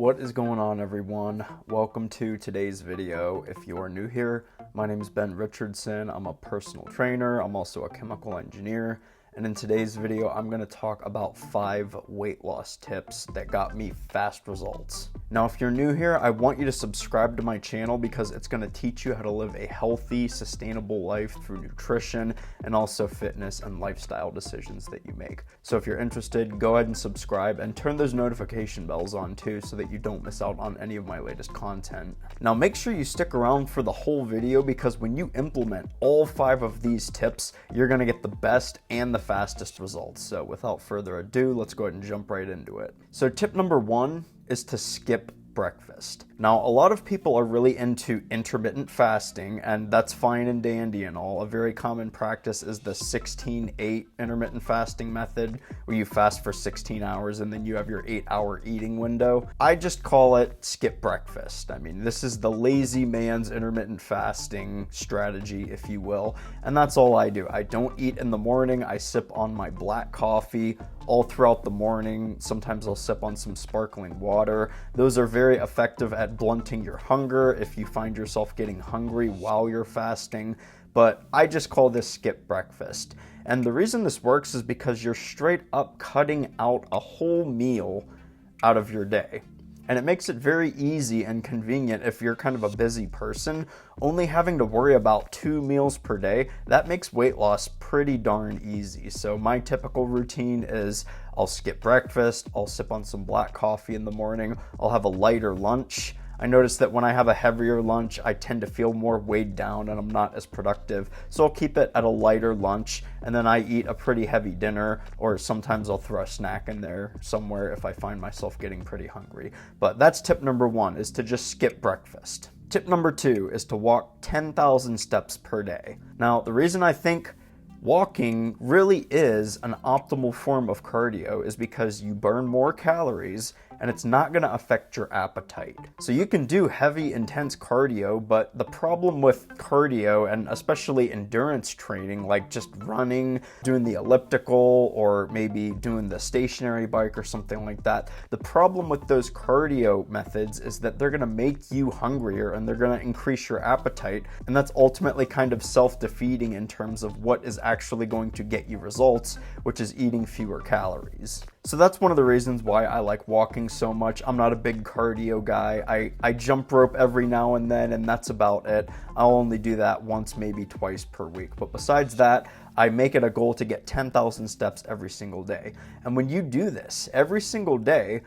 What is going on, everyone? Welcome to today's video. If you are new here, my name is Ben Richardson. I'm a personal trainer. I'm also a chemical engineer. And in today's video, I'm going to talk about 5 weight loss tips that got me fast results. Now, if you're new here, I want you to subscribe to my channel because it's going to teach you how to live a healthy, sustainable life through nutrition and also fitness and lifestyle decisions that you make. So if you're interested, go ahead and subscribe and turn those notification bells on too so that you don't miss out on any of my latest content. Now, make sure you stick around for the whole video because when you implement all 5 of these tips, you're going to get the best and the fastest results. So without further ado, let's go ahead and jump right into it. So tip number 1 is to skip breakfast. Now, a lot of people are really into intermittent fasting, and that's fine and dandy and all. A very common practice is the 16-8 intermittent fasting method, where you fast for 16 hours and then you have your 8-hour eating window. I just call it skip breakfast. I mean, this is the lazy man's intermittent fasting strategy, if you will, and that's all I do. I don't eat in the morning. I sip on my black coffee all throughout the morning. Sometimes I'll sip on some sparkling water. Those are very effective at blunting your hunger if you find yourself getting hungry while you're fasting, but I just call this skip breakfast. And the reason this works is because you're straight up cutting out a whole meal out of your day. And it makes it very easy and convenient if you're kind of a busy person. Only having to worry about 2 meals per day, that makes weight loss pretty darn easy. So my typical routine is I'll skip breakfast, I'll sip on some black coffee in the morning, I'll have a lighter lunch. I notice that when I have a heavier lunch, I tend to feel more weighed down and I'm not as productive. So I'll keep it at a lighter lunch, and then I eat a pretty heavy dinner, or sometimes I'll throw a snack in there somewhere if I find myself getting pretty hungry. But that's tip number 1, is to just skip breakfast. Tip number 2 is to walk 10,000 steps per day. Now, the reason I think walking really is an optimal form of cardio is because you burn more calories and it's not going to affect your appetite. So you can do heavy, intense cardio, but the problem with cardio, and especially endurance training, like just running, doing the elliptical, or maybe doing the stationary bike or something like that, the problem with those cardio methods is that they're going to make you hungrier and they're going to increase your appetite, and that's ultimately kind of self-defeating in terms of what is actually going to get you results, which is eating fewer calories. So that's one of the reasons why I like walking so much. I'm not a big cardio guy. I jump rope every now and then, and that's about it. I'll only do that once, maybe twice per week. But besides that, I make it a goal to get 10,000 steps every single day. And when you do this every single day,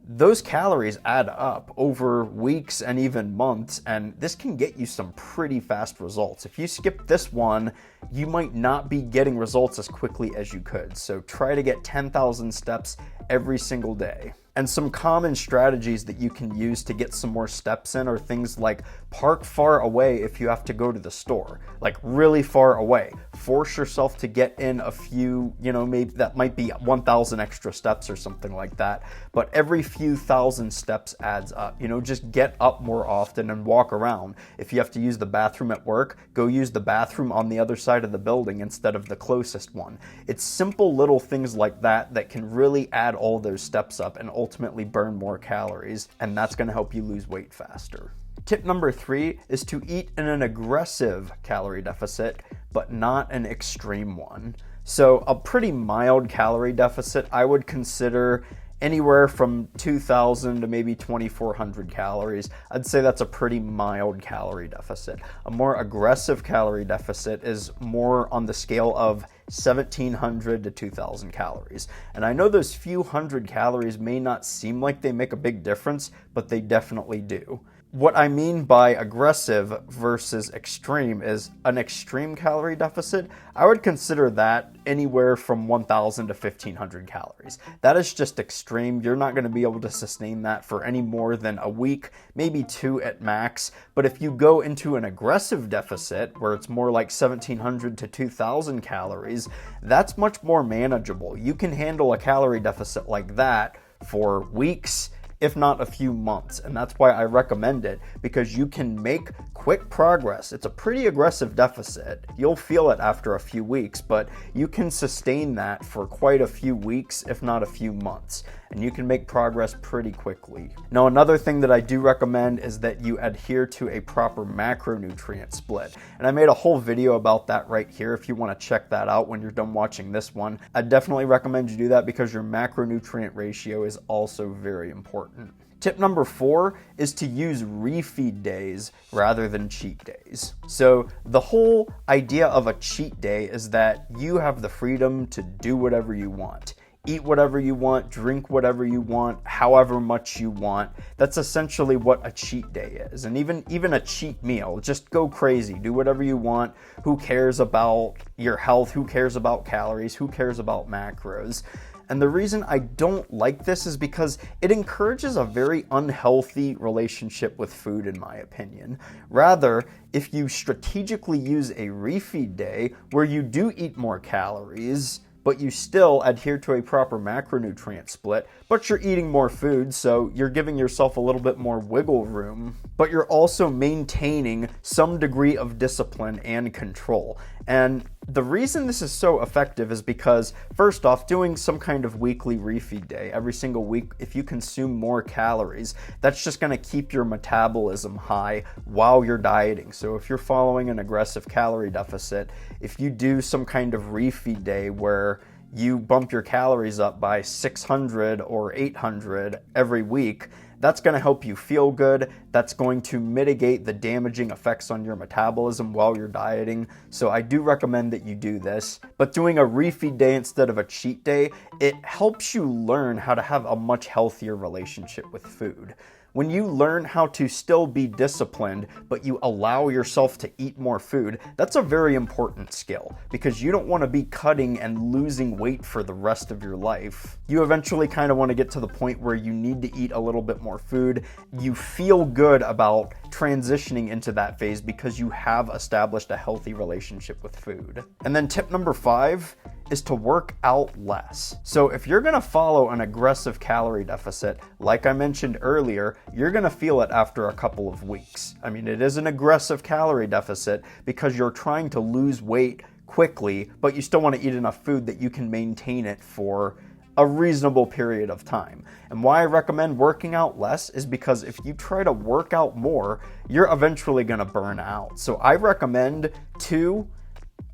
those calories add up over weeks and even months, and this can get you some pretty fast results. If you skip this one, you might not be getting results as quickly as you could. So try to get 10,000 steps every single day. And some common strategies that you can use to get some more steps in are things like park far away if you have to go to the store, like really far away. Force yourself to get in a few, maybe that might be 1,000 extra steps or something like that. But every few thousand steps adds up. Just get up more often and walk around. If you have to use the bathroom at work, go use the bathroom on the other side of the building instead of the closest one. It's simple little things like that that can really add all those steps up and ultimately burn more calories, and that's going to help you lose weight faster. Tip number 3 is to eat in an aggressive calorie deficit, but not an extreme one. So a pretty mild calorie deficit I would consider anywhere from 2,000 to maybe 2,400 calories. I'd say that's a pretty mild calorie deficit. A more aggressive calorie deficit is more on the scale of 1,700 to 2,000 calories. And I know those few hundred calories may not seem like they make a big difference, but they definitely do. What I mean by aggressive versus extreme is an extreme calorie deficit. I would consider that anywhere from 1,000 to 1,500 calories. That is just extreme. You're not going to be able to sustain that for any more than a week, maybe 2 at max. But if you go into an aggressive deficit where it's more like 1,700 to 2,000 calories, that's much more manageable. You can handle a calorie deficit like that for weeks, if not a few months. And that's why I recommend it, because you can make quick progress. It's a pretty aggressive deficit. You'll feel it after a few weeks, but you can sustain that for quite a few weeks, if not a few months. And you can make progress pretty quickly. Now, another thing that I do recommend is that you adhere to a proper macronutrient split. And I made a whole video about that right here if you want to check that out when you're done watching this one. I definitely recommend you do that because your macronutrient ratio is also very important. Tip number 4 is to use refeed days rather than cheat days. So the whole idea of a cheat day is that you have the freedom to do whatever you want. Eat whatever you want, drink whatever you want, however much you want. That's essentially what a cheat day is. And even a cheat meal, just go crazy, do whatever you want. Who cares about your health? Who cares about calories? Who cares about macros? And the reason I don't like this is because it encourages a very unhealthy relationship with food, in my opinion. Rather, if you strategically use a refeed day where you do eat more calories, but you still adhere to a proper macronutrient split, but you're eating more food, so you're giving yourself a little bit more wiggle room, but you're also maintaining some degree of discipline and control. And the reason this is so effective is because, first off, doing some kind of weekly refeed day every single week, if you consume more calories, that's just going to keep your metabolism high while you're dieting. So if you're following an aggressive calorie deficit, if you do some kind of refeed day where you bump your calories up by 600 or 800 every week, that's going to help you feel good. That's going to mitigate the damaging effects on your metabolism while you're dieting. So I do recommend that you do this. But doing a refeed day instead of a cheat day, it helps you learn how to have a much healthier relationship with food. When you learn how to still be disciplined, but you allow yourself to eat more food, that's a very important skill because you don't want to be cutting and losing weight for the rest of your life. You eventually kind of want to get to the point where you need to eat a little bit more food. You feel good about transitioning into that phase because you have established a healthy relationship with food. And then tip number 5 is to work out less. So if you're gonna follow an aggressive calorie deficit, like I mentioned earlier, you're gonna feel it after a couple of weeks. I mean, it is an aggressive calorie deficit because you're trying to lose weight quickly, but you still wanna eat enough food that you can maintain it for a reasonable period of time. And why I recommend working out less is because if you try to work out more, you're eventually gonna burn out. So I recommend 2,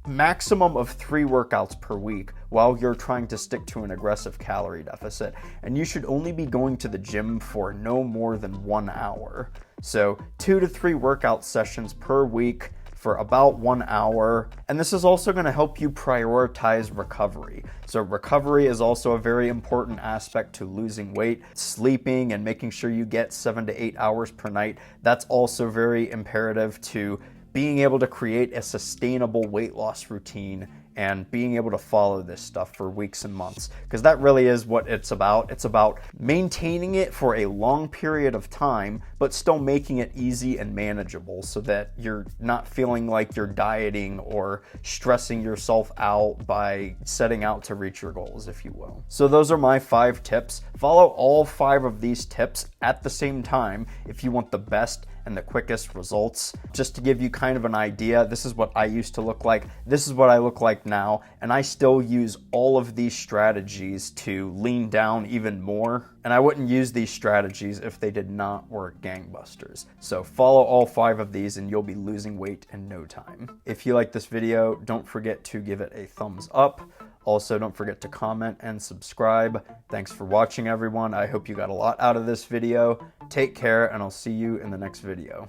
maximum of 3 workouts per week while you're trying to stick to an aggressive calorie deficit. And you should only be going to the gym for no more than 1 hour. So 2 to 3 workout sessions per week for about 1 hour. And this is also going to help you prioritize recovery. So recovery is also a very important aspect to losing weight. Sleeping and making sure you get 7 to 8 hours per night. That's also very imperative to being able to create a sustainable weight loss routine and being able to follow this stuff for weeks and months, because that really is what it's about. It's about maintaining it for a long period of time, but still making it easy and manageable so that you're not feeling like you're dieting or stressing yourself out by setting out to reach your goals, if you will. So those are my 5 tips. Follow all 5 of these tips at the same time if you want the best and the quickest results. Just to give you kind of an idea, this is what I used to look like. This is what I look like now, and I still use all of these strategies to lean down even more. And I wouldn't use these strategies if they did not work gangbusters. So follow all 5 of these and you'll be losing weight in no time. If you like this video, don't forget to give it a thumbs up. Also, don't forget to comment and subscribe. Thanks for watching, everyone. I hope you got a lot out of this video. Take care, and I'll see you in the next video.